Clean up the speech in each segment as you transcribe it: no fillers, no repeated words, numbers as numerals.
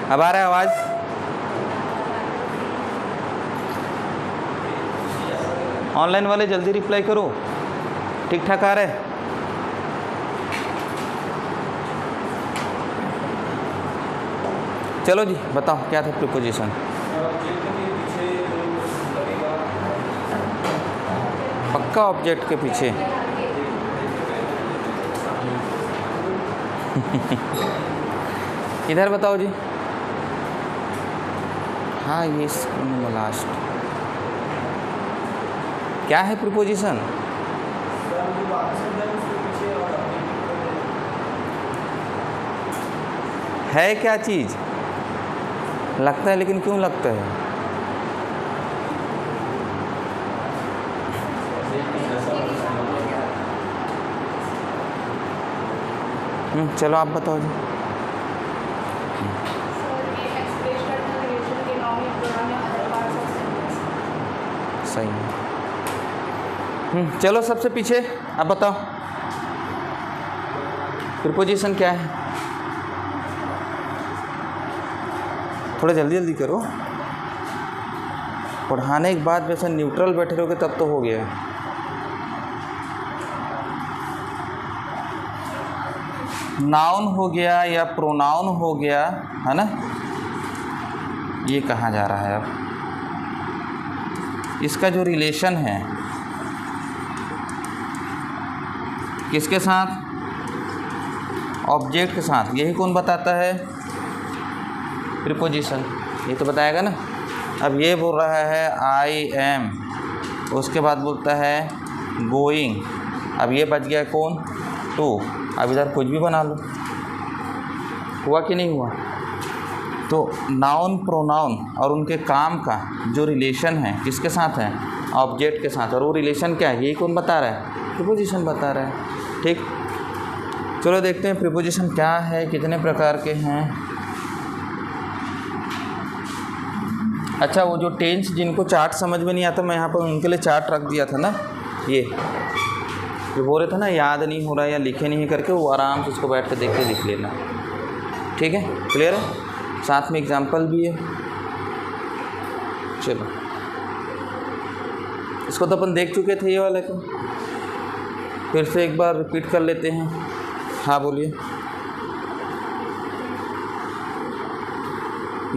अब आ रहा है आवाज़? ऑनलाइन वाले जल्दी रिप्लाई करो, ठीक ठाक आ रहा है? चलो जी बताओ क्या था प्रीपोजिशन। पक्का ऑब्जेक्ट के पीछे इधर बताओ जी। हाँ ये लास्ट क्या है प्रीपोजिशन? है क्या चीज़? लगता है, लेकिन क्यों लगता है? चलो आप बताओ जी। सही है। चलो सबसे पीछे आप बताओ प्रीपोजिशन क्या है? थोड़ा जल्दी जल्दी करो, पढ़ाने के बाद वैसे न्यूट्रल बैठे रहोगे तब तो हो गया। नाउन हो गया या प्रोनाउन हो गया, है ना? ये कहाँ जा रहा है अब? इसका जो रिलेशन है किसके साथ? ऑब्जेक्ट के साथ। यही कौन बताता है? प्रीपोजिशन। ये तो बताएगा ना। अब ये बोल रहा है आई एम, उसके बाद बोलता है गोइंग। अब ये बच गया कौन? टू। अब इधर कुछ भी बना लो, हुआ कि नहीं हुआ? तो नाउन प्रोनाउन और उनके काम का जो रिलेशन है किसके साथ है? ऑब्जेक्ट के साथ। और वो रिलेशन क्या है? यही कौन बता रहा है? प्रीपोजिशन बता रहा है। ठीक, चलो देखते हैं प्रीपोजिशन क्या है, कितने प्रकार के हैं। अच्छा, वो जो टेंस जिनको चार्ट समझ में नहीं आता, मैं यहाँ पर उनके लिए चार्ट रख दिया था ना। ये जो बोल रहे थे ना याद नहीं हो रहा या लिखे नहीं करके, वो आराम से उसको बैठ के देख के लिख लेना। ठीक है, क्लियर है? साथ में एग्जाम्पल भी है। चलो, इसको तो अपन देख चुके थे ये वाले को, फिर से एक बार रिपीट कर लेते हैं। हाँ बोलिए।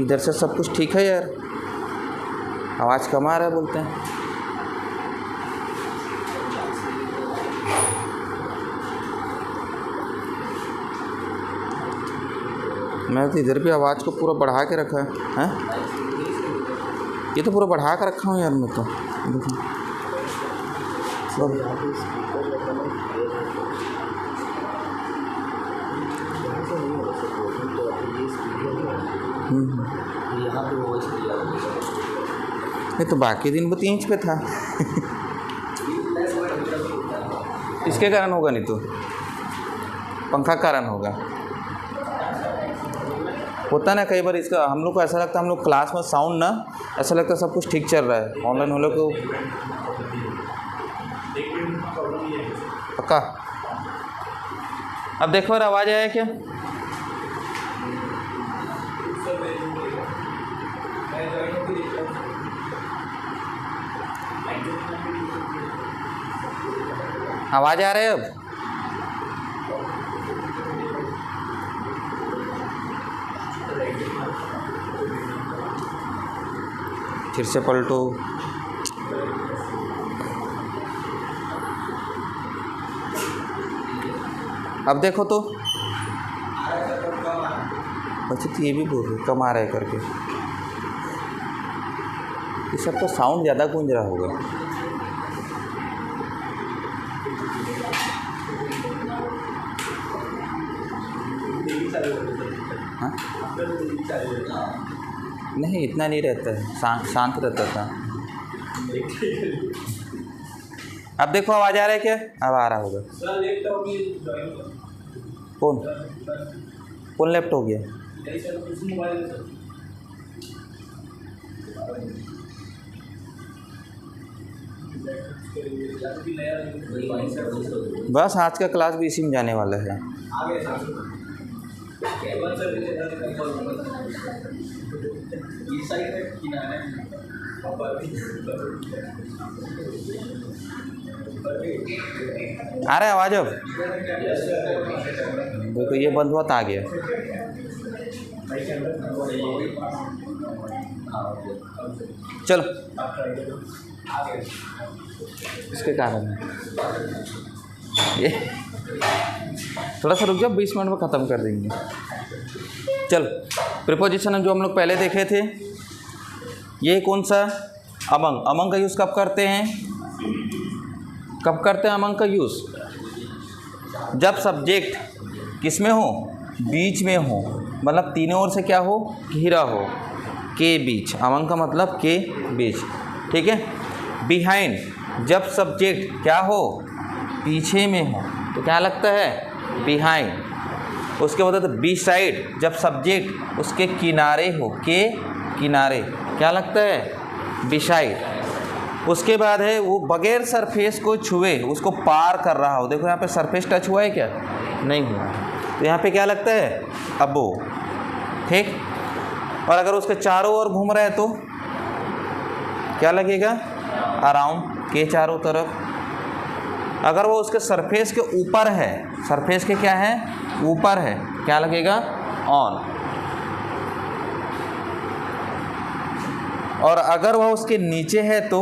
इधर से सब कुछ ठीक है यार? आवाज़ कम आ रहा है बोलते हैं। मैं तो इधर भी आवाज़ को पूरा बढ़ा के रखा है। हैं? ये तो पूरा बढ़ा के रखा हूँ यार मैं तो। देखो ये तो बाकी दिन 3 इंच पे था। इसके कारण होगा, नहीं तो पंखा कारण होगा। होता ना कई बार, इसका हम लोग को ऐसा लगता है, हम लोग क्लास में साउंड ना ऐसा लगता है सब कुछ ठीक चल रहा है, ऑनलाइन हम लोग को पक्का। अब देखो और आवाज़ आया क्या? आवाज़ आ रहा है अब? फिर से पलटो। अब देखो तो बच्चे तो ये भी बोल रहे कम आ रहा है करके। ये सब तो साउंड ज़्यादा गूंज रहा होगा। हाँ? नहीं इतना नहीं रहता है, शांत रहता था। अब देखो आवाज़ आ रहा है क्या? अब आ रहा होगा। कौन लेफ्ट हो गया? बस आज का क्लास भी इसी में जाने वाला है। आ रहा है आवाज अब? देखो ये बंद हुआ तो आ गया। चलो इसके कारण है ये, थोड़ा सा रुक जाओ, 20 मिनट में ख़त्म कर देंगे। चलो प्रीपोजिशन जो हम लोग पहले देखे थे, ये कौन सा? अमंग। अमंग का यूज़ कब करते हैं? कब करते हैं अमंग का यूज़? जब सब्जेक्ट किस में हो? बीच में हो, मतलब तीनों ओर से क्या हो? घिरा हो, के बीच। अमंग का मतलब के बीच, ठीक है। बिहाइंड, जब सब्जेक्ट क्या हो? पीछे में हो, तो क्या लगता है? बिहाइंड। उसके बाद तो बी साइड, जब सब्जेक्ट उसके किनारे हो, के किनारे, क्या लगता है? बिसाइड। उसके बाद है वो बगैर सरफेस को छुए उसको पार कर रहा हो। देखो यहाँ पे सरफेस टच हुआ है क्या? नहीं हुआ, तो यहाँ पे क्या लगता है? अबो, ठीक। और अगर उसके चारों ओर घूम रहा है तो क्या लगेगा? अराउंड, के चारों तरफ। अगर वो उसके सरफेस के ऊपर है, सरफेस के क्या है? ऊपर है, क्या लगेगा? ऑन। और अगर वह उसके नीचे है तो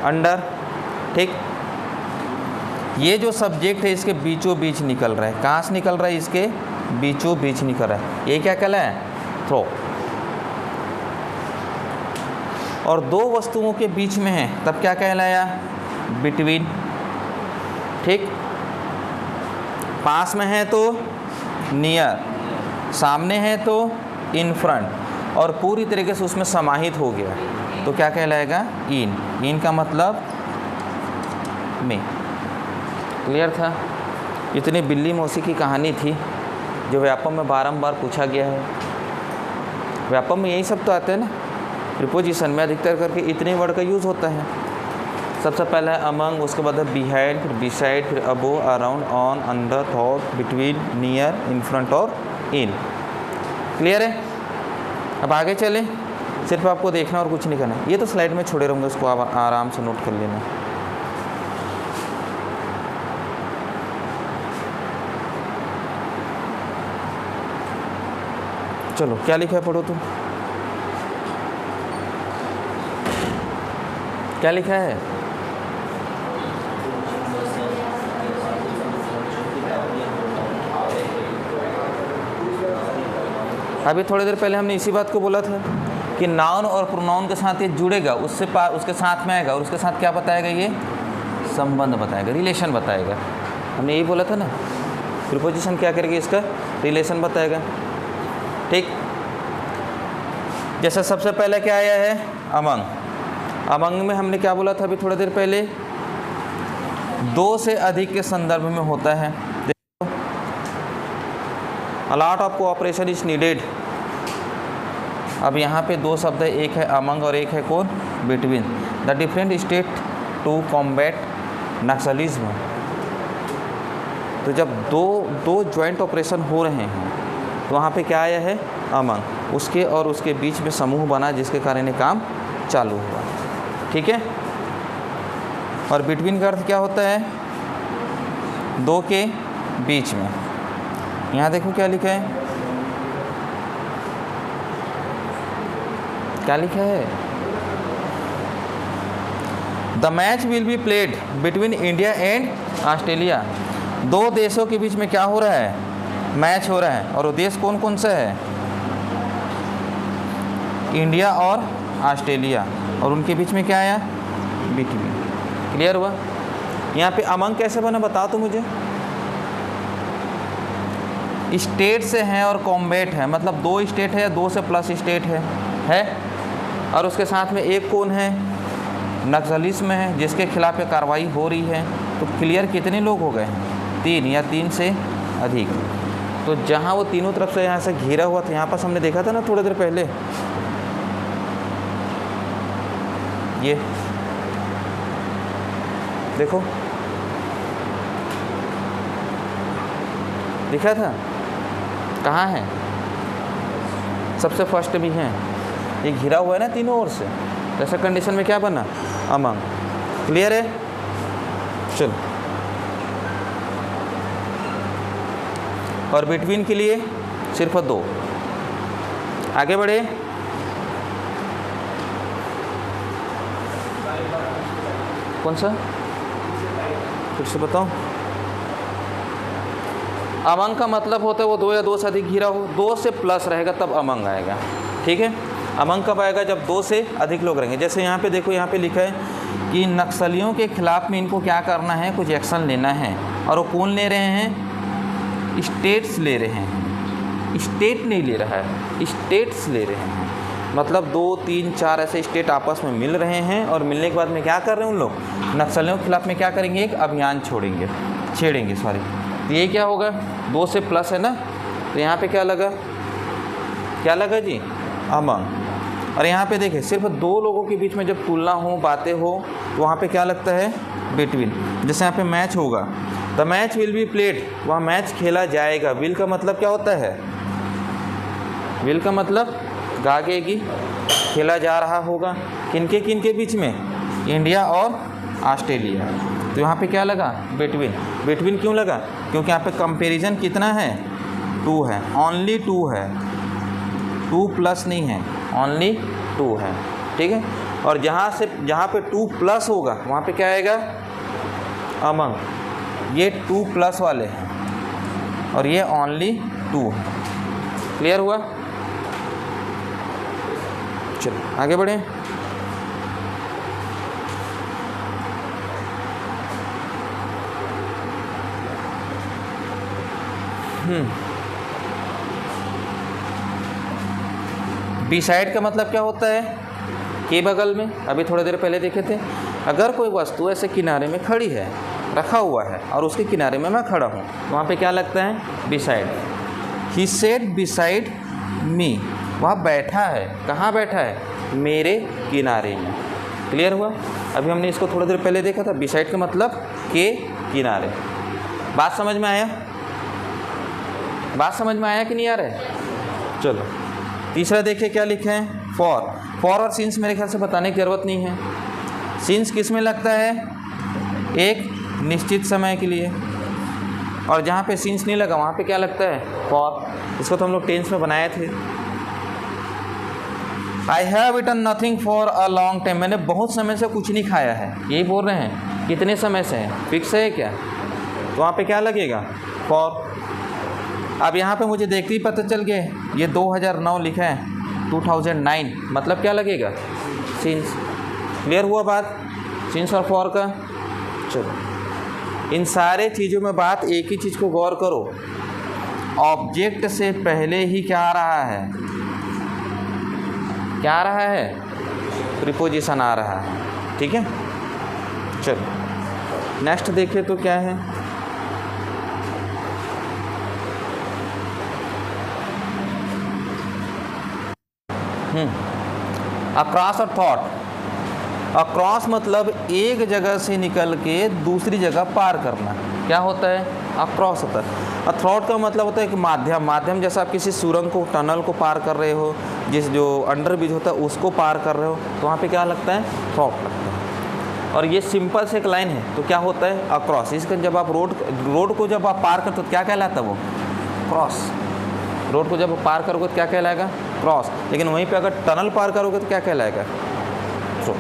अंडर, ठीक। ये जो सब्जेक्ट है इसके बीचों बीच निकल रहा है। कहाँ से निकल रहा है? इसके बीचों बीच निकल रहा है। ये क्या कहलाया? थ्रो। और दो वस्तुओं के बीच में है तब क्या कहलाया? बिटवीन, ठीक। पास में है तो नियर, सामने है तो इन फ्रंट, और पूरी तरीके से उसमें समाहित हो गया तो क्या कहलाएगा? इन। इन का मतलब में। क्लियर था? इतनी बिल्ली मौसी की कहानी थी जो व्यापम में बारंबार पूछा गया है। व्यापम में यही सब तो आते हैं ना, प्रीपोजिशन में अधिकतर करके इतने वर्ड का यूज़ होता है। सबसे पहला है अमंग, उसके बाद है बिहाइंड, फिर बिसाइड, फिर above, around, on, under, thought, between, near, in front और इन। क्लियर है? अब आगे चलें। सिर्फ आपको देखना और कुछ नहीं करना। ये तो स्लाइड में छोड़े रहूँगा, इसको आप आराम से नोट कर लेना। चलो क्या लिखा है पढ़ो तुम, क्या लिखा है? अभी थोड़ी देर पहले हमने इसी बात को बोला था कि नाउन और प्रोनाउन के साथ ये जुड़ेगा, उसके साथ में आएगा और उसके साथ क्या बताएगा? ये संबंध बताएगा, रिलेशन बताएगा। हमने यही बोला था ना, प्रीपोजिशन क्या करेगा? इसका रिलेशन बताएगा, ठीक। जैसे सबसे पहले क्या आया है? अमंग। अमंग में हमने क्या बोला था अभी थोड़ी देर पहले? दो से अधिक के संदर्भ में होता है। देखो, a lot of cooperation is needed. अब यहाँ पे दो शब्द है, एक है अमंग और एक है कौन? Between. The different state to combat naxalism. तो जब दो ज्वाइंट ऑपरेशन हो रहे हैं तो वहाँ पे क्या आया है? अमंग। उसके और उसके बीच में समूह बना जिसके कारण ये काम चालू हुआ, ठीक है। और बिटवीन का अर्थ क्या होता है? दो के बीच में। यहाँ देखो क्या लिखा है, क्या लिखा है? The match will be played between India and Australia. दो देशों के बीच में क्या हो रहा है? मैच हो रहा है। और वो देश कौन कौन सा है? इंडिया और ऑस्ट्रेलिया। और उनके बीच में क्या आया? बिटवीन। क्लियर हुआ? यहाँ पे अमंग कैसे बना बताओ तो मुझे। स्टेट से हैं और कॉम्बैट है, मतलब दो स्टेट है, दो से प्लस स्टेट है और उसके साथ में एक कौन है? नक्सलिज्म है, जिसके खिलाफ ये कार्रवाई हो रही है। तो क्लियर कितने लोग हो गए हैं? 3 या 3 से अधिक। तो जहाँ वो तीनों तरफ से यहाँ से घिरा हुआ था, यहाँ पास हमने देखा था ना थोड़ी देर पहले, ये देखो दिखा था, कहाँ है? सबसे फर्स्ट भी है, ये घिरा हुआ है ना तीनों ओर से, तो ऐसा कंडीशन में क्या बना? अमंग। क्लियर है? चलो, और बिटवीन के लिए सिर्फ 2। आगे बढ़े। कौन सा? फिर से बताओ। अमंग का मतलब होता है वो 2 या 2 से अधिक घिरा हो, 2 से प्लस रहेगा तब अमंग आएगा। ठीक है, अमंग कब आएगा? जब 2 से अधिक लोग रहेंगे। जैसे यहाँ पे देखो, यहाँ पे लिखा है कि नक्सलियों के खिलाफ में इनको क्या करना है, कुछ एक्शन लेना है। और वो कौन ले रहे हैं? स्टेट्स ले रहे हैं। स्टेट नहीं ले रहा है, स्टेट्स ले रहे हैं। मतलब 2, 3, 4 ऐसे स्टेट आपस में मिल रहे हैं, और मिलने के बाद में क्या कर रहे हैं उन लोग? नक्सलियों के खिलाफ में क्या करेंगे? एक अभियान छेड़ेंगे सॉरी। तो ये क्या होगा? 2 से प्लस है ना, तो यहाँ पे क्या लगा? क्या लगा जी? अमंग। और यहाँ पे देखें, सिर्फ 2 लोगों के बीच में जब तुलना हो, बातें हो, तो वहाँ पे क्या लगता है? बिटवीन। जैसे यहाँ पे मैच होगा, the match will be played, वहाँ मैच खेला जाएगा। विल का मतलब क्या होता है? विल का मतलब गागेगी, खेला जा रहा होगा। किनके बीच में? इंडिया और ऑस्ट्रेलिया। तो यहाँ पे क्या लगा? बिटवीन। बिटवीन क्यों लगा? क्योंकि यहाँ पे कंपैरिजन कितना है? 2 है, ओनली 2 है, 2 प्लस नहीं है, ओनली 2 है। ठीक है, और जहाँ पे 2 प्लस होगा वहाँ पे क्या आएगा? अमंग। ये 2 प्लस वाले हैं और ये ओनली 2 है। क्लियर हुआ? चलो आगे बढ़े। बी साइड का मतलब क्या होता है? के बगल में। अभी थोड़ी देर पहले देखे थे, अगर कोई वस्तु ऐसे किनारे में खड़ी है, रखा हुआ है, और उसके किनारे में मैं खड़ा हूँ, वहाँ पे क्या लगता है? Beside. He said beside me, वहाँ बैठा है। कहाँ बैठा है? मेरे किनारे में। क्लियर हुआ? अभी हमने इसको थोड़ी देर पहले देखा था, बिसाइड का मतलब के किनारे। बात समझ में आया? बात समझ में आया कि नहीं आ रहा है? चलो तीसरा देखिए क्या लिखे हैं? फॉर और सिंस मेरे ख्याल से बताने की ज़रूरत नहीं है। सिंस किस में लगता है? एक निश्चित समय के लिए, और जहाँ पे सिंस नहीं लगा वहाँ पे क्या लगता है? फॉर। इसको तो हम लोग टेंस में बनाए थे। I have eaten nothing for a long time, मैंने बहुत समय से कुछ नहीं खाया है, यही बोल रहे हैं। कितने समय से है? फिक्स है क्या? तो वहाँ पे क्या लगेगा? फॉर। अब यहाँ पे मुझे देखते ही पता चल गया ये 2009 लिखा है, 2009, मतलब क्या लगेगा? सिंस। क्लियर हुआ बात सिंस और फॉर का? चलो, इन सारे चीज़ों में बात एक ही चीज़ को गौर करो, ऑब्जेक्ट से पहले ही क्या आ रहा है? क्या आ रहा है? प्रीपोजिशन आ रहा है। ठीक है, चलो नेक्स्ट देखिए तो क्या है? अक्रॉस और थॉट। अक्रॉस मतलब एक जगह से निकल के दूसरी जगह पार करना, क्या होता है? अक्रॉस होता है। और थॉट का मतलब होता है कि माध्यम जैसा आप किसी सुरंग को, टनल को पार कर रहे हो, जो अंडर ब्रिज होता है उसको पार कर रहे हो, तो वहाँ पे क्या लगता है? थॉट लगता है। और ये सिंपल से एक लाइन है, तो क्या होता है? अक्रॉस। इसका जब आप रोड को जब आप पार करते हो तो क्या कहलाता है? वो क्रॉस। रोड को जब पार करोगे तो क्या कहलाएगा? क्रॉस। लेकिन वहीं पे अगर टनल पार करोगे तो क्या कहलाएगा? थ्रू।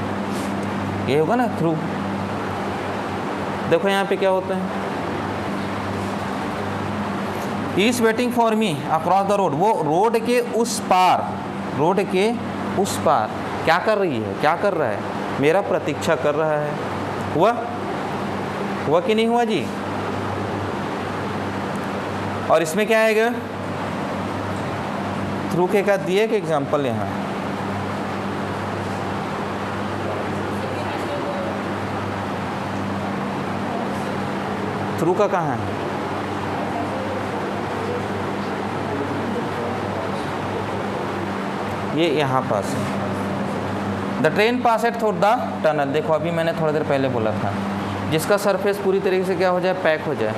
ये होगा ना, थ्रू। देखो यहाँ पे क्या होता है? He is waiting for me across the road, वो रोड के उस पार, रोड के उस पार क्या कर रही है? क्या कर रहा है? मेरा प्रतीक्षा कर रहा है। हुआ कि नहीं हुआ जी? और इसमें क्या आएगा? थ्रू के का दिए एक एग्जाम्पल यहाँ, थ्रू का कहाँ है? ये यहाँ पास है। The train pass at through the tunnel. देखो अभी मैंने थोड़ी देर पहले बोला था, जिसका सरफेस पूरी तरीके से क्या हो जाए? पैक हो जाए।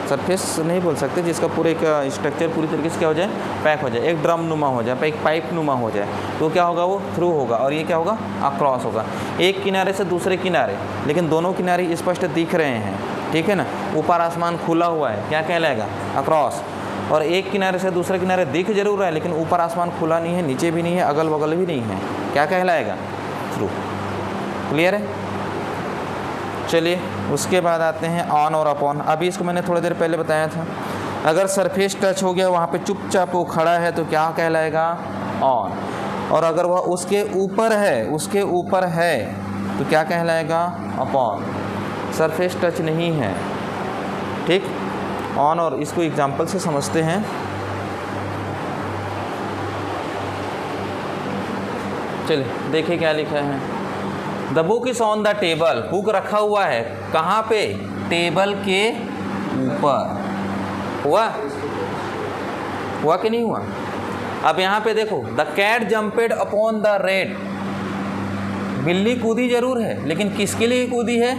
सरफेस नहीं बोल सकते, जिसका पूरे का स्ट्रक्चर पूरी तरीके से क्या हो जाए, पैक हो जाए, एक ड्रम नुमा हो जाए, एक पाइप नुमा हो जाए, तो क्या होगा, वो थ्रू होगा, और ये क्या होगा, अक्रॉस होगा, एक किनारे से दूसरे किनारे, लेकिन दोनों किनारे स्पष्ट दिख रहे हैं, ठीक है ना, ऊपर आसमान खुला हुआ है, क्या कहलाएगा, अक्रॉस। और एक किनारे से दूसरे किनारे दिख जरूर रहा है, लेकिन ऊपर आसमान खुला नहीं है, नीचे भी नहीं है, अगल बगल भी नहीं है, क्या कहलाएगा, थ्रू। क्लियर है। चलिए उसके बाद आते हैं ऑन और अपॉन। अभी इसको मैंने थोड़ी देर पहले बताया था, अगर सरफेस टच हो गया, वहाँ पे चुपचाप वो खड़ा है, तो क्या कहलाएगा, ऑन। और अगर वह उसके ऊपर है, तो क्या कहलाएगा, अपॉन। सरफेस टच नहीं है, ठीक, ऑन। और इसको एग्जाम्पल से समझते हैं। चलिए देखिए क्या लिखा है। The book is on the table, book रखा हुआ है कहाँ पे, टेबल के ऊपर। हुआ कि नहीं हुआ। अब यहाँ पे देखो, the cat jumped upon the rat, बिल्ली कूदी जरूर है, लेकिन किसके लिए कूदी है,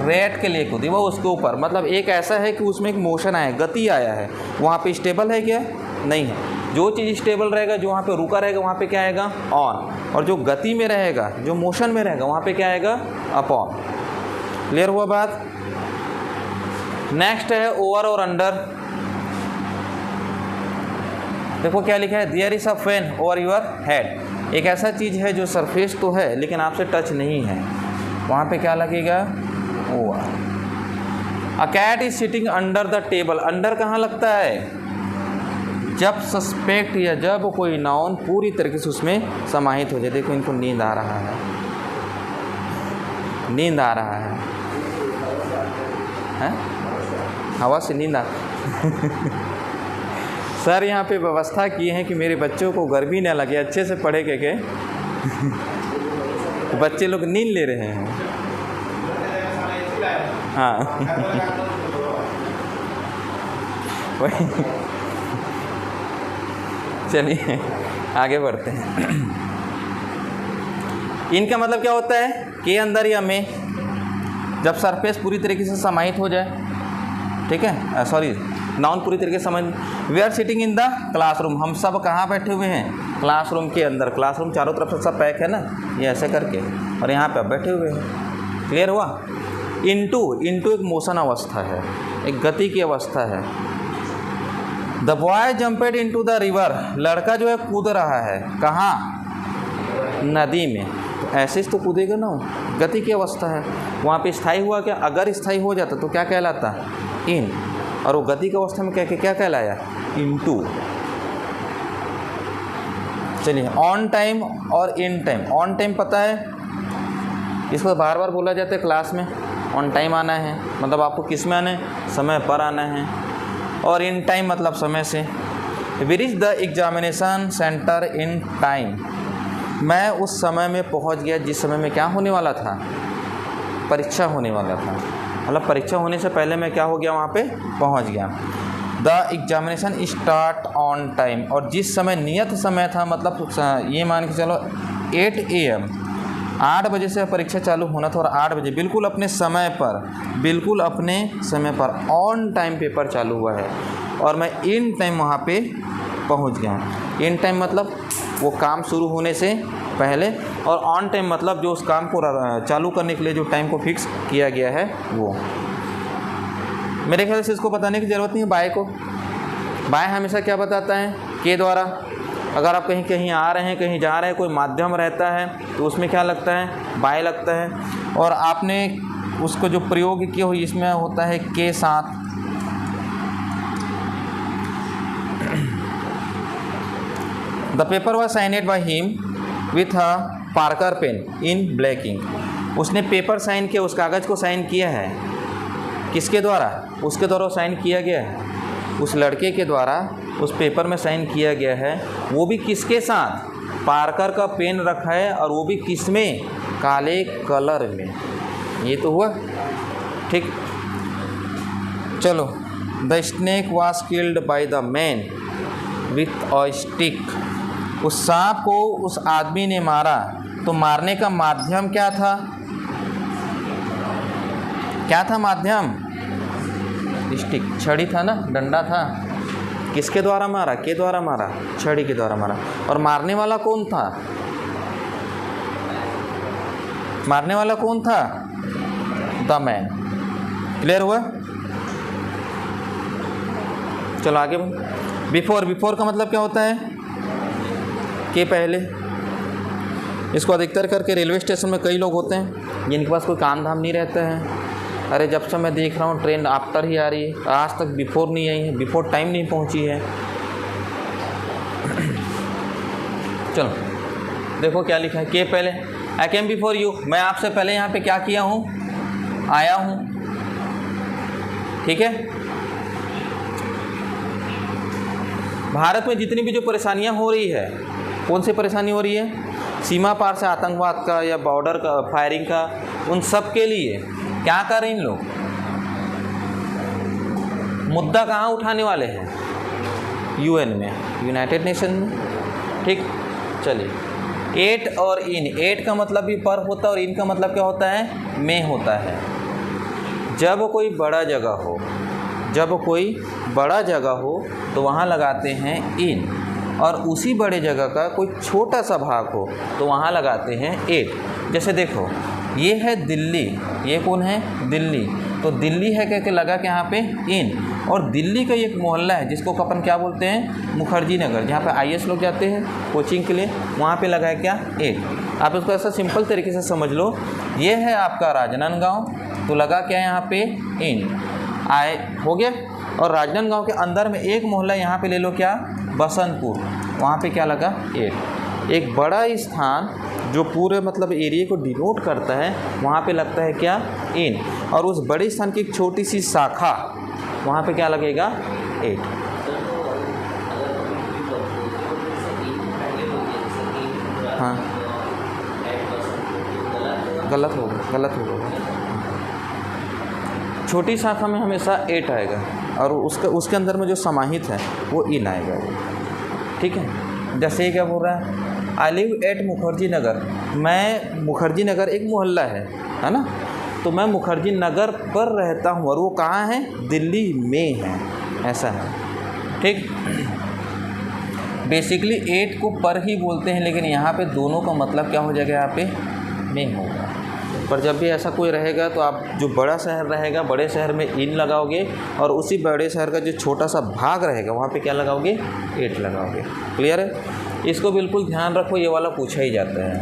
रेट के लिए कूदी, वो उसके ऊपर। मतलब एक ऐसा है कि उसमें एक मोशन आया, गति आया है, वहाँ पे स्टेबल है क्या, नहीं है। जो चीज़ स्टेबल रहेगा, जो वहाँ पे रुका रहेगा, वहाँ पे क्या आएगा, ऑन। और जो गति में रहेगा, जो मोशन में रहेगा, वहाँ पे क्या आएगा, अपॉन। क्लियर हुआ बात। नेक्स्ट है ओवर और अंडर। देखो क्या लिखा है, there is a fan over your head. एक ऐसा चीज़ है जो सरफेस तो है लेकिन आपसे टच नहीं है, वहाँ पे क्या लगेगा, over. A cat is sitting under the table. Under कहाँ लगता है, जब सस्पेक्ट या जब कोई नाउन पूरी तरीके से उसमें समाहित हो जाए। देखो इनको नींद आ रहा है, नींद आ रहा है, हवा से नींद आ सर यहाँ पे व्यवस्था किए हैं कि मेरे बच्चों को गर्मी न लगे, अच्छे से पढ़े के बच्चे लोग नींद ले रहे हैं। हाँ चलिए आगे बढ़ते हैं। इनका मतलब क्या होता है, के अंदर या में, जब सरफेस पूरी तरीके से समाहित हो जाए, ठीक है, सॉरी नाउन पूरी तरीके से समाहित। We are sitting in the classroom, हम सब कहाँ बैठे हुए हैं, क्लासरूम के अंदर। क्लासरूम चारों तरफ से सब पैक है ना, ये ऐसे करके, और यहाँ पे बैठे हुए हैं। क्लियर हुआ। इनटू एक मोशन अवस्था है, एक गति की अवस्था है। The boy jumped into the river, लड़का जो है कूद रहा है, कहाँ, नदी में। तो ऐसे तो कूदेगा ना, गति की अवस्था है। वहाँ पे स्थायी हुआ क्या, अगर स्थायी हो जाता तो क्या कहलाता, इन। और वो गति की अवस्था में क्या कहलाया, इनटू। चलिए ऑन टाइम और इन टाइम। ऑन टाइम पता है, इसको बार बार बोला जाता है क्लास में, ऑन टाइम आना है, मतलब आपको किस में आना है, समय पर आना है। और इन टाइम मतलब समय से। We reach the examination centre in time, मैं उस समय में पहुंच गया जिस समय में क्या होने वाला था, परीक्षा होने वाला था। मतलब परीक्षा होने से पहले मैं क्या हो गया, वहाँ पे पहुँच गया। The examination start on time, और जिस समय नियत समय था, मतलब ये मान के चलो 8 AM, 8 बजे से परीक्षा चालू होना था, और 8 बजे बिल्कुल अपने समय पर ऑन टाइम पेपर चालू हुआ है, और मैं इन टाइम वहाँ पे पहुँच गया। इन टाइम मतलब वो काम शुरू होने से पहले, और ऑन टाइम मतलब जो उस काम को चालू करने के लिए जो टाइम को फिक्स किया गया है वो। मेरे ख्याल से इसको बताने की ज़रूरत नहीं है बाय को। बाय हमेशा क्या बताता है, के द्वारा। अगर आप कहीं आ रहे हैं, कहीं जा रहे हैं, कोई माध्यम रहता है तो उसमें क्या लगता है, बाय लगता है। और आपने उसको जो प्रयोग किया हो इसमें होता है के साथ। The paper was signed by him with a Parker pen in black ink. उसने पेपर साइन किया, उस कागज़ को साइन किया है, किसके द्वारा, उसके द्वारा साइन किया गया है, उस लड़के के द्वारा उस पेपर में साइन किया गया है। वो भी किसके साथ, पार्कर का पेन रखा है, और वो भी किस में, काले कलर में। ये तो हुआ ठीक। चलो, the snake was killed by the man with a stick. उस सांप को उस आदमी ने मारा, तो मारने का माध्यम क्या था, क्या था माध्यम, स्टिक, छड़ी था ना, डंडा था, किसके द्वारा मारा? के द्वारा मारा, छड़ी के द्वारा मारा। और मारने वाला कौन था? मारने वाला कौन था? The man. क्लियर हुआ? चलो आगे बढ़ो। बिफोर, बिफोर का मतलब क्या होता है? के पहले। इसको अधिकतर करके रेलवे स्टेशन में कई लोग होते हैं जिनके पास कोई काम धाम नहीं रहता है। अरे जब से मैं देख रहा हूँ ट्रेन आफ्टर ही आ रही है, आज तक बिफोर नहीं आई है, बिफोर टाइम नहीं पहुँची है। चलो देखो क्या लिखा है, के पहले। आई केम बिफोर यू, मैं आपसे पहले यहाँ पे क्या किया हूँ? आया हूँ। ठीक है। भारत में जितनी भी जो परेशानियाँ हो रही है, कौन सी परेशानी हो रही है? सीमा पार से आतंकवाद का या बॉर्डर का फायरिंग का, उन सब के लिए क्या कर रहे हैं इन लोग? मुद्दा कहाँ उठाने वाले हैं? यूएन में, यूनाइटेड नेशन में। ठीक, चलिए। एट और इन, एट का मतलब भी पर होता है और इन का मतलब क्या होता है? में होता है। जब कोई बड़ा जगह हो, जब कोई बड़ा जगह हो तो वहाँ लगाते हैं इन, और उसी बड़े जगह का कोई छोटा सा भाग हो तो वहाँ लगाते हैं एट। जैसे देखो ये है दिल्ली, ये कौन है? दिल्ली। तो दिल्ली है कह के लगा के यहाँ पे इन, और दिल्ली का एक मोहल्ला है जिसको अपन क्या बोलते हैं? मुखर्जी नगर, जहाँ पे आईएएस लोग जाते हैं कोचिंग के लिए, वहाँ पे लगा है क्या? एट। आप इसको ऐसा सिंपल तरीके से समझ लो, ये है आपका राजनांदगांव, तो लगा क्या यहाँ पे? इन। आए हो गया। और राजनांदगांव के अंदर में एक मोहल्ला यहाँ पे ले लो क्या? बसंतपुर, वहाँ पे क्या लगा? एट। एक बड़ा स्थान जो पूरे मतलब एरिया को डिनोट करता है, वहाँ पे लगता है क्या? इन। और उस बड़े स्थान की एक छोटी सी शाखा, वहाँ पे क्या लगेगा? एट। हाँ, गलत होगा, गलत होगा। छोटी शाखा में हमेशा एट आएगा और उसके अंदर में जो समाहित है वो इन आएगा। ठीक है। जैसे क्या बोल रहा है? I live at Mukherjee Nagar, मैं मुखर्जी नगर एक मोहल्ला है ना, तो मैं मुखर्जी नगर पर रहता हूँ, और वो कहाँ है? दिल्ली में है, ऐसा है। ठीक। बेसिकली एट को पर ही बोलते हैं, लेकिन यहाँ पे दोनों का मतलब क्या हो जाएगा? यहाँ पे में होगा। पर जब भी ऐसा कोई रहेगा तो आप जो बड़ा शहर रहेगा, बड़े शहर में इन लगाओगे, और उसी बड़े शहर का जो छोटा सा भाग रहेगा वहाँ पे क्या लगाओगे? एट लगाओगे। क्लियर है? इसको बिल्कुल ध्यान रखो, ये वाला पूछा ही जाता है,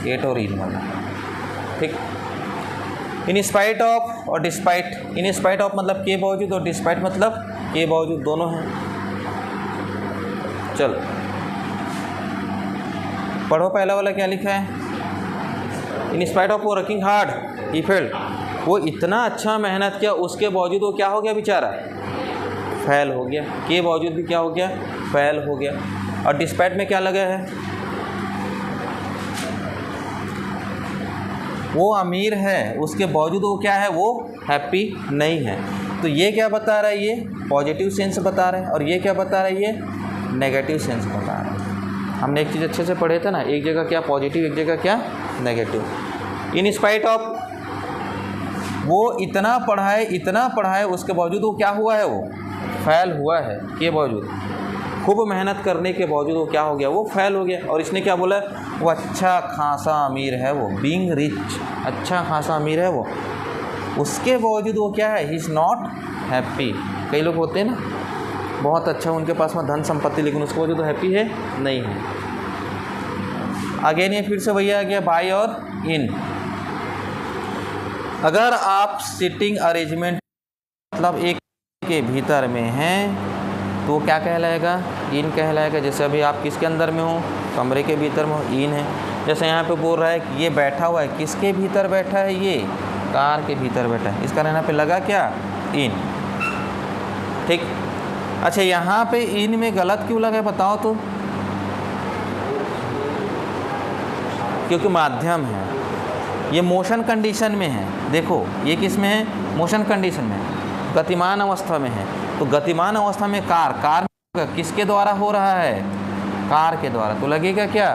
एट और इन वाला। ठीक। इन स्पाइट ऑफ और डिस्पाइट। इन स्पाइट ऑफ मतलब के बावजूद, और डिस्पाइट मतलब के बावजूद, दोनों हैं। चलो पढ़ो, पहला वाला क्या लिखा है? In spite of working hard he failed, वो इतना अच्छा मेहनत किया, उसके बावजूद वो क्या हो गया बेचारा? फेल हो गया। के बावजूद भी क्या हो गया? फेल हो गया। और डिस्पाइट में क्या लगा है? वो अमीर है, उसके बावजूद वो क्या है? वो हैप्पी नहीं है। तो ये क्या बता रहा है? ये पॉजिटिव सेंस बता रहा है, और ये क्या बता रहा है? ये नेगेटिव सेंस बता रहा है। हमने एक चीज़ अच्छे से पढ़े थे ना, एक जगह क्या पॉजिटिव, एक जगह क्या नेगेटिव। इन स्पाइट ऑफ, वो इतना पढ़ा है, उसके बावजूद वो क्या हुआ है? वो फेल हुआ है। के बावजूद, खूब मेहनत करने के बावजूद वो क्या हो गया? वो फेल हो गया। और इसने क्या बोला? वो अच्छा खासा अमीर है, वो बीइंग रिच, अच्छा खासा अमीर है वो, उसके बावजूद वो क्या है? He is not happy. कई लोग होते हैं ना, बहुत अच्छा उनके पास में धन संपत्ति, लेकिन उसके बावजूद तो हैप्पी है नहीं है। अगेन ये फिर से वही आ गया, बाय और इन। अगर आप सिटिंग अरेंजमेंट मतलब एक के भीतर में हैं तो क्या कहलाएगा? इन कहलाएगा। जैसे अभी आप किसके अंदर में हो? कमरे के भीतर में हो, इन है। जैसे यहाँ पे बोल रहा है कि ये बैठा हुआ है, किसके भीतर बैठा है? ये कार के भीतर बैठा है, इसका यहाँ पे लगा क्या? इन। ठीक। अच्छा, यहाँ पे इन में गलत क्यों लगा बताओ तो? क्योंकि माध्यम है, ये मोशन कंडीशन में है। देखो ये किस में है? मोशन कंडीशन में, गतिमान अवस्था में है। तो गतिमान अवस्था में कार किसके द्वारा हो रहा है? कार के द्वारा, तो लगेगा क्या?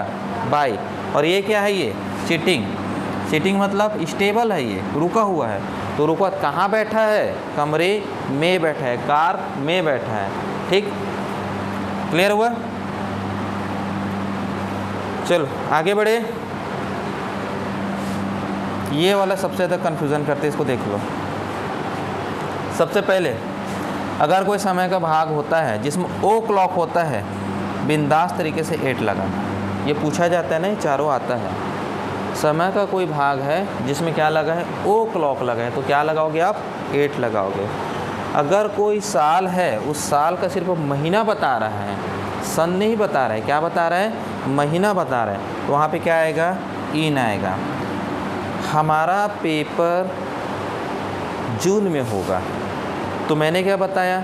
बाय। और ये क्या है? ये सिटिंग मतलब स्टेबल है, ये रुका हुआ है। तो रुकवत कहाँ बैठा है? कमरे में बैठा है, कार में बैठा है। ठीक, क्लियर हुआ? चलो आगे बढ़े। ये वाला सबसे ज़्यादा कन्फ्यूज़न करते, इसको देख लो। सबसे पहले अगर कोई समय का भाग होता है जिसमें ओ क्लॉक होता है, बिंदास तरीके से 8 लगाना। ये पूछा जाता है ना, ये चारों आता है। समय का कोई भाग है जिसमें क्या लगा है? ओ क्लॉक लगा है, तो क्या लगाओगे आप? 8 लगाओगे। अगर कोई साल है, उस साल का सिर्फ महीना बता रहा है, सन नहीं बता रहा है। क्या बता रहा है? महीना बता रहा है, तो वहाँ पे क्या आएगा? इन आएगा। हमारा पेपर जून में होगा, तो मैंने क्या बताया?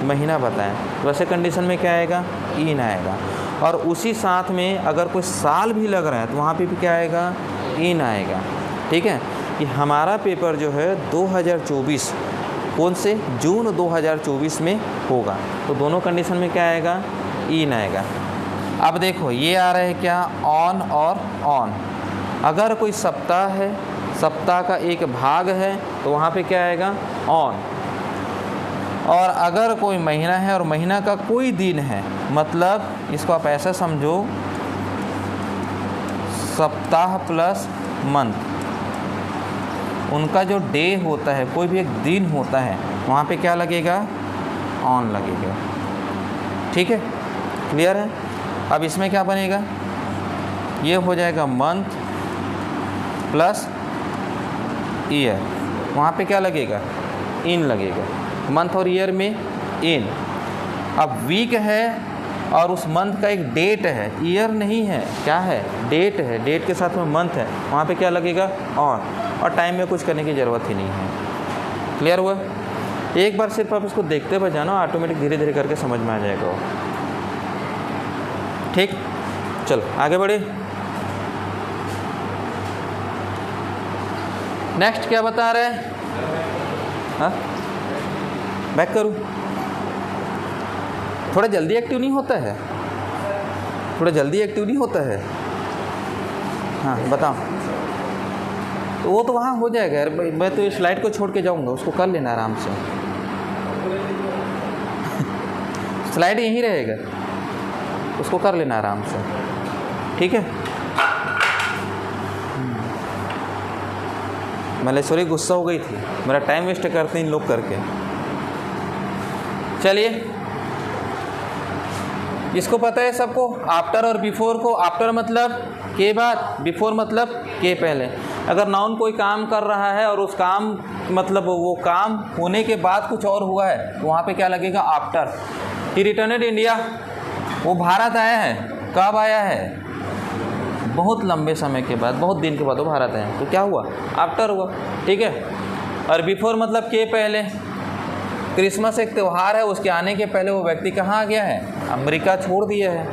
महीना बताया, तो वैसे कंडीशन में क्या आएगा? इन आएगा। और उसी साथ में अगर कोई साल भी लग रहा है तो वहाँ पे भी क्या आएगा? इन आएगा। ठीक है, कि हमारा पेपर जो है 2024 कौन से? जून 2024 में होगा, तो दोनों कंडीशन में क्या आएगा? इन आएगा। अब देखो ये आ रहा है क्या? ऑन और ऑन। अगर कोई सप्ताह है, सप्ताह का एक भाग है, तो वहाँ पे क्या आएगा? ऑन। और अगर कोई महीना है और महीना का कोई दिन है, मतलब इसको आप ऐसा समझो, सप्ताह प्लस मंथ, उनका जो डे होता है, कोई भी एक दिन होता है, वहाँ पे क्या लगेगा? ऑन लगेगा। ठीक है, क्लियर है? अब इसमें क्या बनेगा? ये हो जाएगा मंथ प्लस ईयर, वहाँ पे क्या लगेगा? इन लगेगा। मंथ और ईयर में इन। अब वीक है और उस मंथ का एक डेट है, ईयर नहीं है, क्या है? डेट है, डेट के साथ में मंथ है, वहाँ पे क्या लगेगा? ऑन। और टाइम में कुछ करने की ज़रूरत ही नहीं है। क्लियर हुआ? एक बार सिर्फ आप इसको देखते हुए जाना, ऑटोमेटिक धीरे धीरे करके समझ में आ जाएगा। ठीक, चलो आगे बढ़े। नेक्स्ट क्या बता रहे हैं? हाँ, बैक करूँ? थोड़ा जल्दी एक्टिव नहीं होता है? थोड़ा जल्दी एक्टिव नहीं होता है? हाँ बताओ। तो वो तो वहाँ हो जाएगा यार, मैं तो इस स्लाइड को छोड़ के जाऊँगा, उसको कर लेना आराम से। स्लाइड यहीं रहेगा, उसको कर लेना आराम से। ठीक है, मलेश्वरी गुस्सा हो गई थी, मेरा टाइम वेस्ट करते इन लोग करके। चलिए, इसको पता है सबको, आफ्टर और बिफोर को। आफ्टर मतलब के बाद, बिफोर मतलब के पहले। अगर नाउन कोई काम कर रहा है और उस काम मतलब वो काम होने के बाद कुछ और हुआ है, तो वहाँ पे क्या लगेगा? आफ्टर। ही रिटर्नेड इंडिया, वो भारत आया है। कब आया है? बहुत लंबे समय के बाद, बहुत दिन के बाद वो भारत आया, तो क्या हुआ? आफ्टर हुआ। ठीक है, और बिफोर मतलब के पहले। क्रिसमस एक त्यौहार है, उसके आने के पहले वो व्यक्ति कहाँ आ गया है? अमेरिका छोड़ दिया है,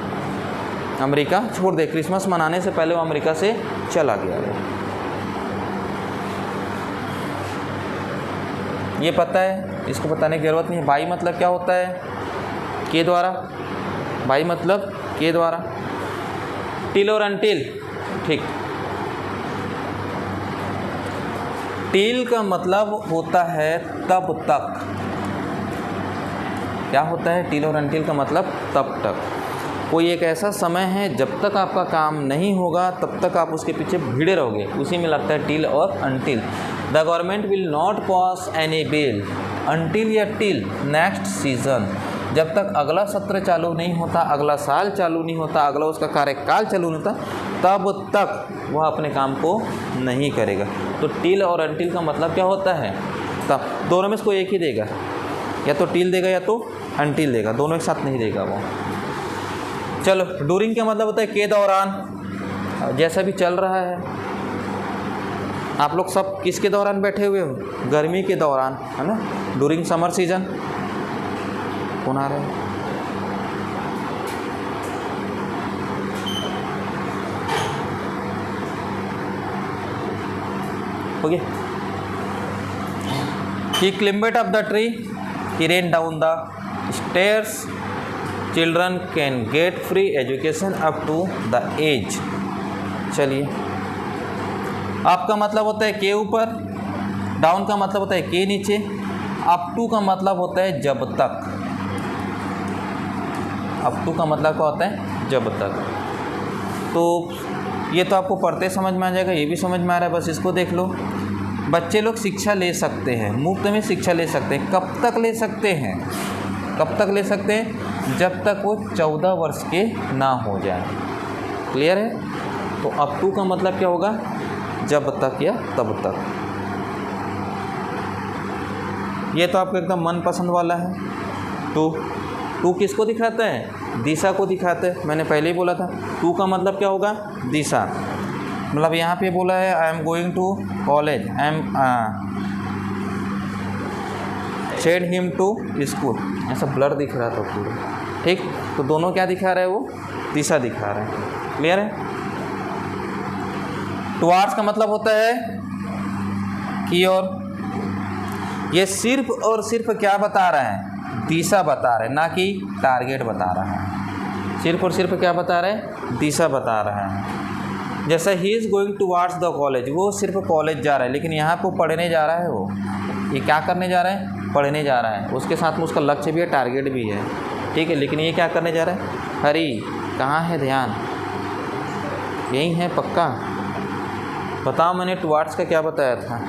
अमेरिका छोड़ दे। क्रिसमस मनाने से पहले वो अमेरिका से चला गया है। ये पता है, इसको बताने की ज़रूरत नहीं है। बाई मतलब क्या होता है? के द्वारा। बाई मतलब के द्वारा। टिल और अनटिल, ठीक। टिल का मतलब होता है तब तक। क्या होता है? टिल और अनटिल का मतलब तब तक। कोई एक ऐसा समय है जब तक आपका काम नहीं होगा तब तक आप उसके पीछे भिड़े रहोगे, उसी में लगता है टिल और until. The government will not pass any bill until या टिल नेक्स्ट सीजन। जब तक अगला सत्र चालू नहीं होता, अगला साल चालू नहीं होता, अगला उसका कार्यकाल चालू नहीं होता, तब तक वह अपने काम को नहीं करेगा। तो टिल और अनटिल का मतलब क्या होता है? तब। दोनों में से कोई एक ही देगा, या तो टिल देगा या तो अनटिल देगा, दोनों एक साथ नहीं देगा वो। चलो, डूरिंग का मतलब होता है के दौरान, जैसा भी चल रहा है। आप लोग सब किसके दौरान बैठे हुए हो? गर्मी के दौरान, है ना? During summer season. कौन आ रहा है? Okay. He climbed up the tree, he ran down the stairs. Children can get free education up to the age. चलिए, आपका मतलब होता है के ऊपर, डाउन का मतलब होता है के नीचे, अप टू का मतलब होता है जब तक, अप टू का मतलब क्या होता है जब तक। तो ये तो आपको पढ़ते समझ में आ जाएगा, ये भी समझ में आ रहा है, बस इसको देख लो। बच्चे लोग शिक्षा ले सकते हैं, मुफ्त में शिक्षा ले सकते हैं। कब तक ले सकते हैं? कब तक ले सकते हैं? जब तक वो 14 वर्ष के ना हो जाए। क्लियर है? तो अप टू का मतलब क्या होगा? जब तक या तब तक। ये तो आपका एकदम मनपसंद वाला है। टू किसको दिखाता है? दिशा को दिखाता है। मैंने पहले ही बोला था टू का मतलब क्या होगा? दिशा। मतलब यहाँ पे बोला है I am going to college, I am said him to school, ऐसा ब्लर दिख रहा था पूरा। ठीक, तो दोनों क्या दिखा रहे हैं? वो दिशा दिखा रहे हैं। क्लियर है? टुवार्ड्स का मतलब होता है की ओर। ये सिर्फ और सिर्फ क्या बता रहा है? दिशा बता रहे, ना कि टारगेट बता रहा है। सिर्फ और सिर्फ क्या बता रहे हैं? दिशा बता रहा है। जैसे he is going towards the college, वो सिर्फ कॉलेज जा रहा है, लेकिन यहाँ पे पढ़ने जा रहा है। वो ये क्या करने जा रहा है? पढ़ने जा रहा है। उसके साथ में उसका लक्ष्य भी है, टारगेट भी है। ठीक है, लेकिन ये क्या करने जा रहा है? हरी, कहाँ है ध्यान? यही है पक्का? बताओ, मैंने टुवार्ड्स का क्या बताया था?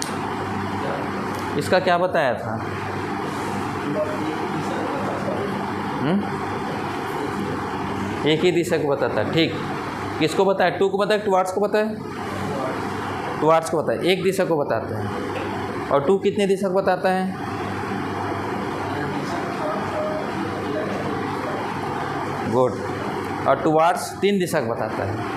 इसका क्या बताया था? एक ही दिशा को बताता है। ठीक, किसको बताया? टू को बताया, टुवार्ड्स को बताया? टुवार्ड्स को बताया, एक दिशा को बताते हैं। और टू कितने दिशा को बताता है? गुड। और टुवार्ड्स 3 दिशा को बताता है।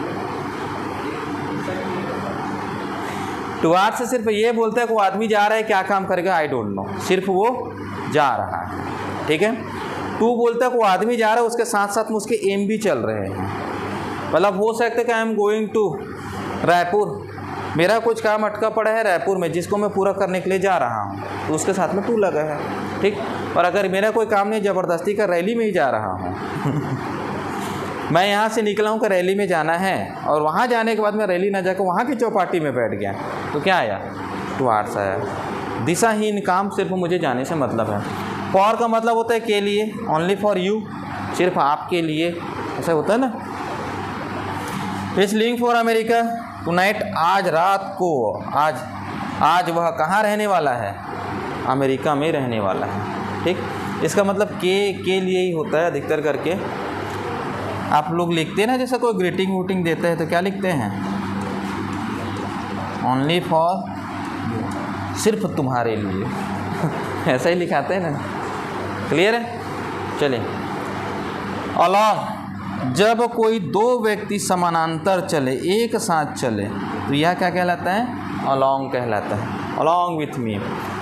टुवार्ड्स से सिर्फ ये बोलता है कि वो आदमी जा रहा है, क्या काम करेगा आई डोंट नो, सिर्फ वो जा रहा है। ठीक है। टू बोलता है कि वो आदमी जा रहा है, उसके साथ साथ में उसके एम भी चल रहे हैं। मतलब हो सकता है कि I am going to Raipur, मेरा कुछ काम अटका पड़ा है रायपुर में, जिसको मैं पूरा करने के लिए जा रहा हूँ, तो उसके साथ में टू लगा है। ठीक। और अगर मेरा कोई काम नहीं, ज़बरदस्ती का रैली में ही जा रहा हूँ मैं यहाँ से निकला हूँ कि रैली में जाना है, और वहाँ जाने के बाद मैं रैली ना जाकर वहाँ की चौपाटी में बैठ गया, तो क्या आया? टुवार्ड्स आया। दिशाहीन काम, सिर्फ मुझे जाने से मतलब है। फॉर का मतलब होता है के लिए, ओनली फॉर यू, सिर्फ आपके लिए, ऐसा होता है ना। It's link for America tonight, आज रात को, आज वह कहाँ रहने वाला है? अमेरिका में रहने वाला है। ठीक। इसका मतलब के लिए ही होता है अधिकतर करके। आप लोग लिखते हैं ना, जैसा कोई ग्रीटिंग वूटिंग देते हैं तो क्या लिखते हैं? ओनली फॉर, सिर्फ तुम्हारे लिए ऐसा ही लिखाते हैं ना। क्लियर है? चलिए, अलॉन्ग, जब कोई दो व्यक्ति समानांतर चले, एक साथ चले, तो यह क्या कहलाता है? अलॉन्ग कहलाता है। Along with me,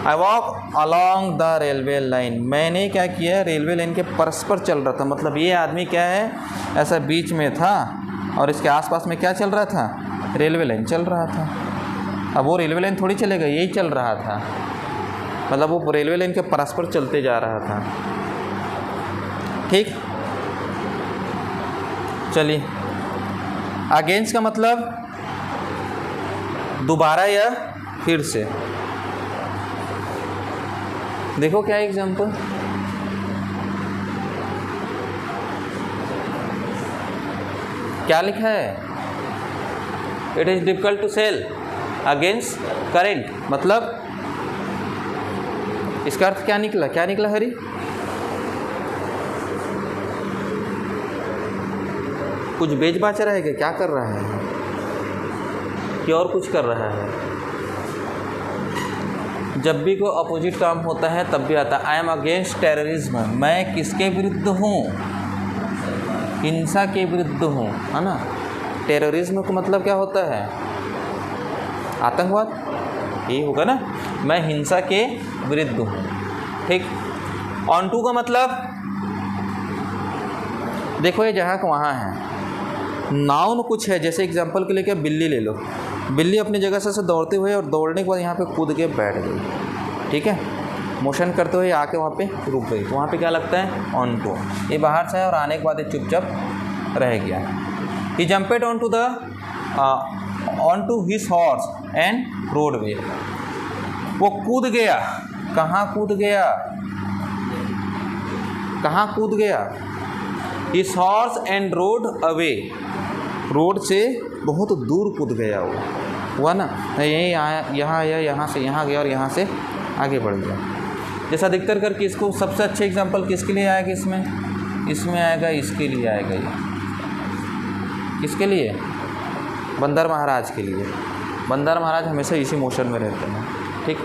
I walk along the railway line, मैंने क्या किया? रेलवे लाइन के परस्पर चल रहा था। मतलब ये आदमी क्या है? ऐसा बीच में था और इसके आसपास में क्या चल रहा था? रेलवे लाइन चल रहा था। अब वो रेलवे लाइन थोड़ी चलेगा, यही चल रहा था। मतलब वो रेलवे लाइन के परस्पर चलते जा रहा था। ठीक। चलिए, अगेंस्ट का मतलब दोबारा या फिर से। देखो क्या एग्जाम्पल, क्या लिखा है? It is difficult to sail against current, मतलब इसका अर्थ क्या निकला? क्या निकला हरी? कुछ बेच बाच रहा है कि क्या कर रहा है? कि और कुछ कर रहा है? जब भी कोई अपोजिट काम होता है तब भी आता है आई एम अगेंस्ट टेररिज्म, मैं किसके विरुद्ध हूँ? हिंसा के विरुद्ध हूँ, है ना। टेररिज्म का मतलब क्या होता है? आतंकवाद, यही होगा ना। मैं हिंसा के विरुद्ध हूँ। ठीक। ऑन टू का मतलब, देखो ये जहाँ का वहाँ है, नाउन कुछ है। जैसे एग्जांपल के लिए क्या, बिल्ली ले लो। बिल्ली अपनी जगह से दौड़ते हुए और दौड़ने के बाद यहाँ पे कूद के बैठ गई। ठीक है। मोशन करते हुए आके वहाँ पे रुक गई, तो वहाँ पे क्या लगता है? On to. ये बाहर से है और आने के बाद ये चुपचाप रह गया। He jumped on to his horse and rode away. वो कूद गया। कहाँ कूद गया? कहाँ कूद गया? His horse and rode away, road से बहुत दूर कूद गया वो, हुआ ना। यही आया, यहाँ आया, यहाँ से यहाँ गया और यहाँ से आगे बढ़ गया। जैसा अधिकतर करके इसको सबसे अच्छे एग्जाम्पल किसके लिए आएगा? इसमें आएगा, इसके लिए आएगा। ये किसके लिए? बंदर महाराज के लिए। बंदर महाराज हमेशा इसी मोशन में रहते हैं, ठीक।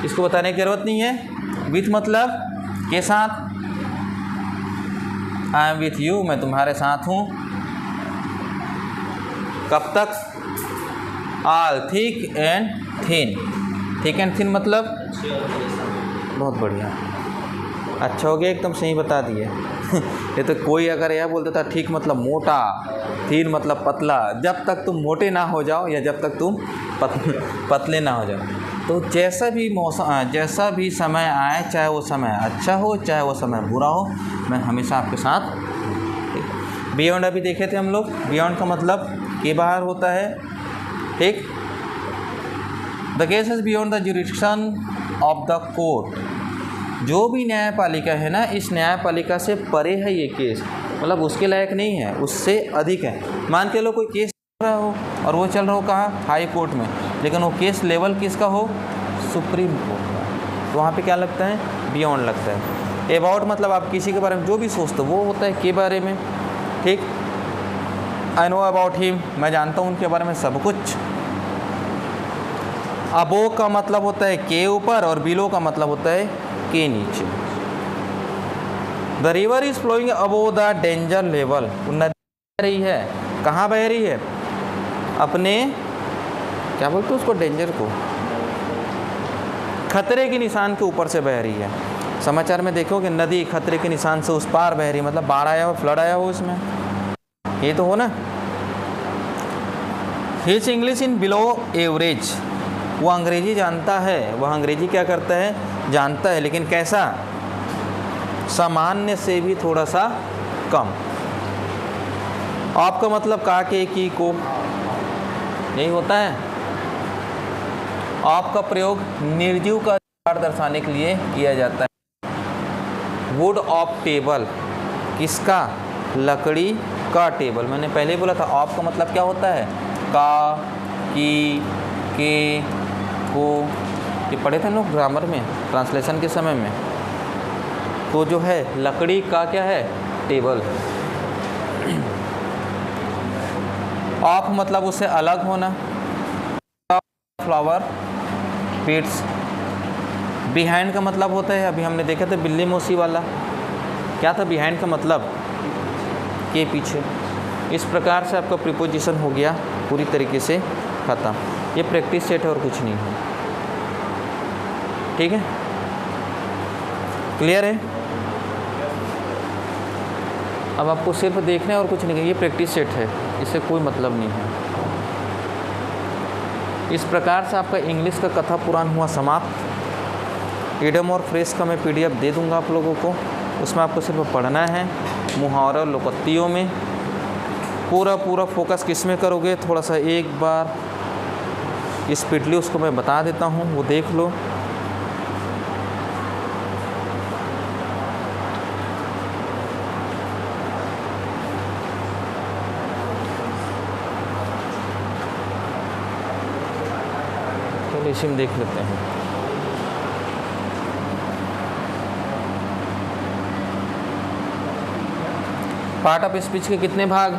इसको बताने की ज़रूरत नहीं है। विथ मतलब के साथ, आई एम विथ यू, मैं तुम्हारे साथ हूँ। कब तक? All thick and thin. Thick and thin मतलब बहुत बढ़िया, अच्छा हो गया, एकदम सही बता दिए। ये तो कोई अगर यह बोल देता ठीक मतलब मोटा, थिन मतलब पतला, जब तक तुम मोटे ना हो जाओ या जब तक तुम पतले ना हो जाओ। तो जैसा भी मौसम, जैसा भी समय आए, चाहे वो समय अच्छा हो चाहे वो समय बुरा हो, मैं हमेशा आपके साथ। बियॉन्ड अभी देखे थे हम लोग। बियॉन्ड का मतलब के बाहर होता है, ठीक। The case is beyond the jurisdiction of the court. जो भी न्यायपालिका है ना, इस न्यायपालिका से परे है ये केस, मतलब उसके लायक नहीं है, उससे अधिक है। मान के लो कोई केस चल रहा हो और वो चल रहा हो कहाँ? हाई कोर्ट में, लेकिन वो केस लेवल किसका हो? सुप्रीम कोर्ट का। तो वहाँ पे क्या लगता है? बियॉन्ड लगता है। अबाउट मतलब आप किसी के बारे में जो भी सोचते हो वो होता है के बारे में, ठीक। आई नो अबाउट हिम, मैं जानता हूँ उनके बारे में सब कुछ। अबो का मतलब होता है के ऊपर और बिलो का मतलब होता है के नीचे। The river is flowing above the danger level. नदी बह रही है, कहाँ बह रही है? अपने क्या बोलते हैं उसको, डेंजर को, खतरे के निशान के ऊपर से बह रही है। समाचार में देखो कि नदी खतरे के निशान से उस पार बह रही है, मतलब बाढ़ आया हो, फ्लड आया हो इसमें, ये तो हो ना। His English in below average. वो अंग्रेजी जानता है, वह अंग्रेजी क्या करता है? जानता है, लेकिन कैसा? सामान्य से भी थोड़ा सा कम। आपका मतलब का, के, की, को, यही होता है। आपका प्रयोग निर्जीव का अधिकार दर्शाने के लिए किया जाता है। वुड ऑफ टेबल, किसका? लकड़ी का टेबल। मैंने पहले ही बोला था ऑफ का मतलब क्या होता है? का, की, के, को, ये पढ़े थे लोग ग्रामर में, ट्रांसलेशन के समय में। तो जो है लकड़ी का क्या है? टेबल। ऑफ मतलब उससे अलग होना। Flower pets. बिहाइंड का मतलब होता है, अभी हमने देखा था बिल्ली मौसी वाला, क्या था बिहाइंड का मतलब? के पीछे। इस प्रकार से आपका प्रीपोजिशन हो गया पूरी तरीके से ख़त्म। ये प्रैक्टिस सेट है और कुछ नहीं है, ठीक है? क्लियर है? अब आपको सिर्फ देखना है और कुछ नहीं है। ये प्रैक्टिस सेट है, इससे कोई मतलब नहीं है। इस प्रकार से आपका इंग्लिश का कथा पुराण हुआ समाप्त। इडियम और फ्रेज का मैं PDF दे दूंगा आप लोगों को, उसमें आपको सिर्फ पढ़ना है। मुहावरे और लोकोक्तियों में पूरा फोकस किस में करोगे? थोड़ा सा एक बार स्पीडली उसको मैं बता देता हूँ, वो देख लो। चलो इसी में देख लेते हैं। पार्ट ऑफ स्पीच के कितने भाग?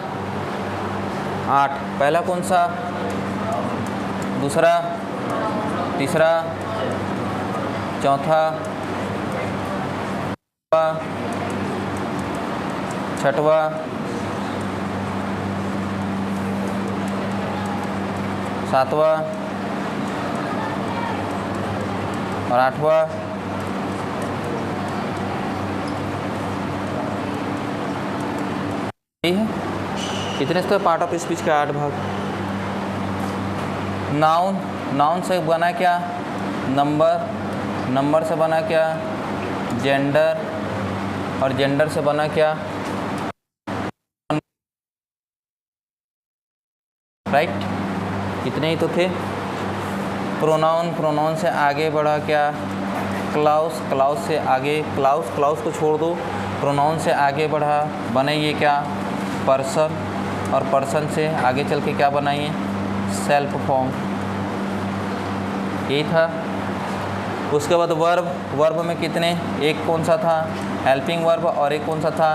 8। पहला कौन सा? दूसरा, तीसरा, चौथा, छठवा, सातवां और आठवां। यही है। कितने से पार्ट ऑफ स्पीच के 8 भाग। नाउन, नाउन से बना क्या? नंबर, नंबर से बना क्या? जेंडर, और जेंडर से बना क्या? राइट, इतने ही तो थे। प्रोनाउन से आगे बढ़ा क्या, क्लाउस, क्लाउस से आगे, क्लाउस को छोड़ दो, प्रोनाउन से आगे बढ़ा, बने ये क्या, पर्सन, और पर्सन से आगे चल के क्या बनाइए, सेल्फ फॉर्म, यही था। उसके बाद वर्ब में कितने, एक कौन सा था, हेल्पिंग वर्ब, और एक कौन सा था,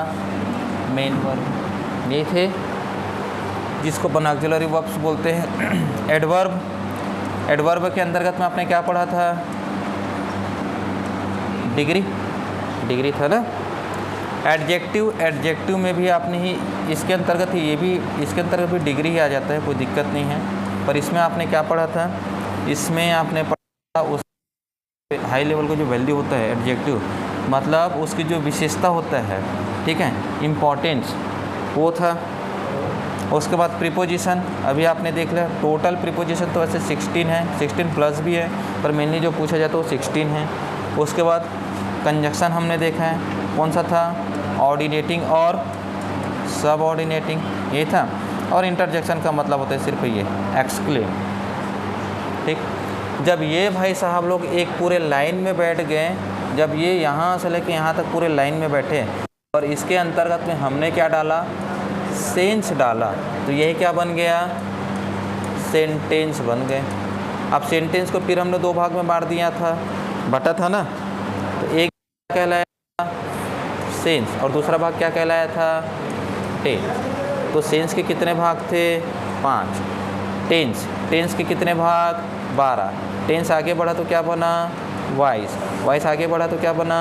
मेन वर्ब, ये थे जिसको अपन ऑक्सिलरी वर्ब्स बोलते हैं। एडवर्ब के अंतर्गत में आपने क्या पढ़ा था, डिग्री था ना। एडजेक्टिव में भी आपने ही इसके अंतर्गत ही, ये भी इसके अंतर्गत भी डिग्री ही आ जाता है, कोई दिक्कत नहीं है। पर इसमें आपने क्या पढ़ा था, इसमें आपने पढ़ा उस हाई लेवल का जो वैल्यू होता है एडजेक्टिव, मतलब उसकी जो विशेषता होता है, ठीक है, इम्पॉर्टेंस, वो था। उसके बाद प्रीपोजिशन, अभी आपने देख लिया, टोटल प्रीपोजिशन तो वैसे 16 है, 16 प्लस भी है, पर मेनली जो पूछा जाता है वो 16 है। उसके बाद कंजक्शन हमने देखा है, कौन सा था, ऑर्डिनेटिंग और सबऑर्डिनेटिंग, ये था। और इंटरजेक्शन का मतलब होता है सिर्फ ये एक्सक्लेम, ठीक। जब ये भाई साहब लोग एक पूरे लाइन में बैठ गए, जब ये यहाँ से लेके यहाँ तक पूरे लाइन में बैठे, और इसके अंतर्गत में हमने क्या डाला, सेंस डाला, तो यही क्या बन गया, सेंटेंस बन गए। अब सेंटेंस को फिर हमने दो भाग में बांट दिया था, बटा था ना, तो एक कहलाया सेंस और दूसरा भाग क्या कहलाया था, टेंस। तो सेंस के कितने भाग थे, 5। टेंस के कितने भाग, 12। टेंस आगे बढ़ा तो क्या बना, वॉइस आगे बढ़ा तो क्या बना,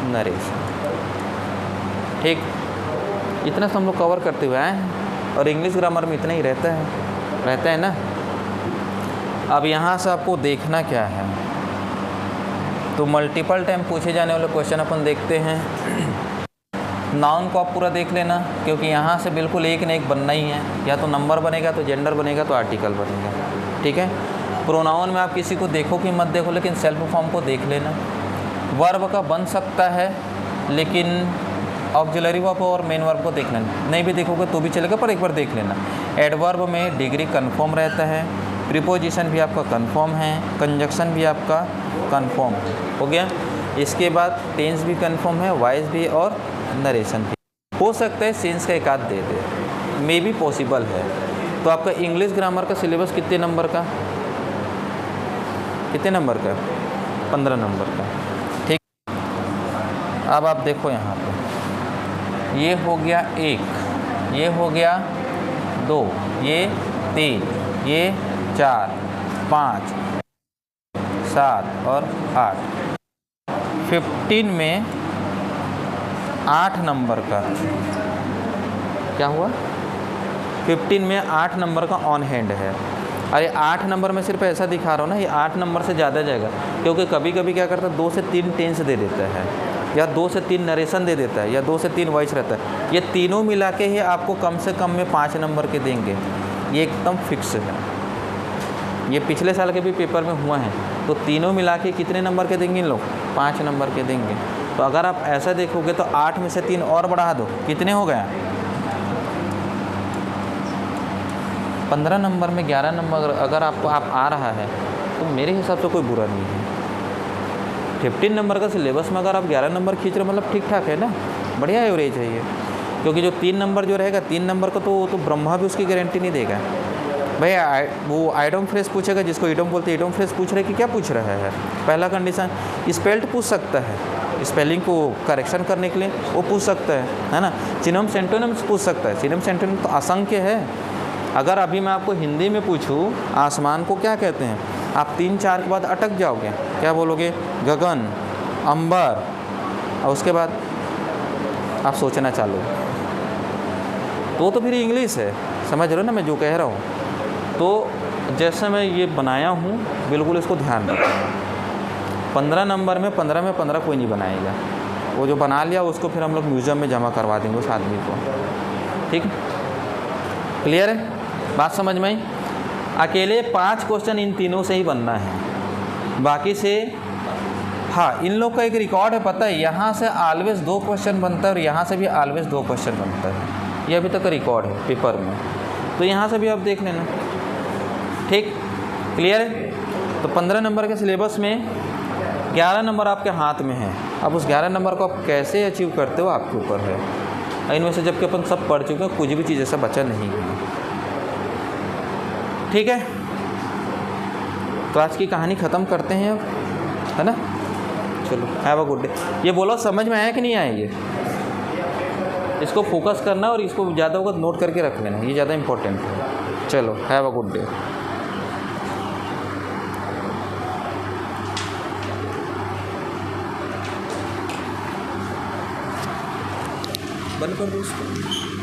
नरेशन, ठीक। इतना तो हम लोग कवर करते हुए आए हैं, और इंग्लिश ग्रामर में इतना ही रहता है ना। अब यहाँ से आपको देखना क्या है, तो मल्टीपल टाइम पूछे जाने वाले क्वेश्चन अपन देखते हैं। नाउन को आप पूरा देख लेना, क्योंकि यहाँ से बिल्कुल एक न एक बनना ही है, या तो नंबर बनेगा, तो जेंडर बनेगा, तो आर्टिकल बनेगा, ठीक है। प्रोनाउन में आप किसी को देखो कि मत देखो, लेकिन सेल्फ फॉर्म को देख लेना। वर्ब का बन सकता है, लेकिन ऑक्सिलरी वर्ब और मेन वर्ब को देख लेना, नहीं भी देखोगे तो भी चलेगा, पर एक बार देख लेना। एडवर्ब में डिग्री कन्फर्म रहता है, प्रीपोजिशन भी आपका कन्फर्म है, कंजक्शन भी आपका कन्फर्म हो गया। इसके बाद टेंस भी कन्फर्म है, वॉइस भी और नरेशन भी। हो सकता है सेंस का एक आध दे दे, मे भी पॉसिबल है। तो आपका इंग्लिश ग्रामर का सिलेबस कितने नंबर का, 15 नंबर का, ठीक। अब आप देखो यहाँ पे, ये हो गया 1, ये हो गया 2, ये 3, ये 4, 5, 7 और 8। 15 में 8 नंबर का क्या हुआ, 15 में 8 नंबर का ऑन हैंड है। अरे 8 नंबर में सिर्फ ऐसा दिखा रहा हूँ ना, ये 8 नंबर से ज़्यादा जाएगा, क्योंकि कभी कभी क्या करता है 2 से 3 टेंस दे देता है, या 2 से 3 नरेशन दे देता है, या 2 से 3 वॉइस रहता है। ये तीनों मिला के ही आपको कम से कम में 5 नंबर के देंगे, ये एकदम फिक्स है। ये पिछले साल के भी पेपर में हुआ है, तो तीनों मिला के कितने नंबर के देंगे इन लोग, 5 नंबर के देंगे। तो अगर आप ऐसा देखोगे तो 8 में से 3 और बढ़ा दो, कितने हो गया, 15 नंबर में 11 नंबर अगर आपको आ रहा है, तो मेरे हिसाब से कोई बुरा नहीं है। 15 नंबर का सिलेबस में अगर आप 11 नंबर खींच रहे, मतलब ठीक ठाक है ना, बढ़िया एवरेज है ये। क्योंकि जो 3 नंबर जो रहेगा, 3 नंबर का तो ब्रह्मा भी उसकी गारंटी नहीं देगा भैया। वो आइटम फ्रेस पूछेगा, जिसको इडम बोलते हैं, इडम फ्रेस पूछ रहे कि क्या पूछ रहा है। पहला कंडीशन स्पेल्ड पूछ सकता है, स्पेलिंग को करेक्शन करने के लिए वो पूछ सकता है ना। सिनोनिम सेंटोनिम्स पूछ सकता है, सिनोनिम सेंटोनिम तो असंख्य है। अगर अभी मैं आपको हिंदी में पूछूं आसमान को क्या कहते हैं, आप 3-4 के बाद अटक जाओगे, क्या बोलोगे, गगन, अंबर, और उसके बाद आप सोचना चालू, तो फिर इंग्लिश है, समझ रहे हो ना मैं जो कह रहा हूँ। तो जैसे मैं ये बनाया हूँ, बिल्कुल इसको ध्यान रखना। 15 नंबर में 15 कोई नहीं बनाएगा, वो जो बना लिया उसको फिर हम लोग म्यूज़ियम में जमा करवा देंगे उस आदमी को, ठीक। क्लियर है, बात समझ में आई। अकेले 5 क्वेश्चन इन तीनों से ही बनना है, बाकी से हाँ, इन लोग का एक रिकॉर्ड है, पता है, यहाँ से ऑलवेज 2 क्वेश्चन बनता है और यहाँ से भी ऑलवेज 2 क्वेश्चन बनता है, ये अभी तक का रिकॉर्ड है पेपर में। तो यहाँ से भी आप देख लेना, ठीक। क्लियर है? तो 15 नंबर के सिलेबस में 11 नंबर आपके हाथ में है। अब उस 11 नंबर को आप कैसे अचीव करते हो आपके ऊपर है। इनमें से जबकि अपन सब पढ़ चुके हैं, कुछ भी चीज़ ऐसा बचा नहीं है। ठीक है, तो आज की कहानी ख़त्म करते हैं अब, है ना? चलो, हैव अ गुड डे। ये बोलो समझ में आया कि नहीं आया? ये इसको फोकस करना और इसको ज़्यादा होगा नोट करके रख लेना, ये ज़्यादा इंपॉर्टेंट है। चलो, हैव अ गुड डे। बंद कर दो इसको।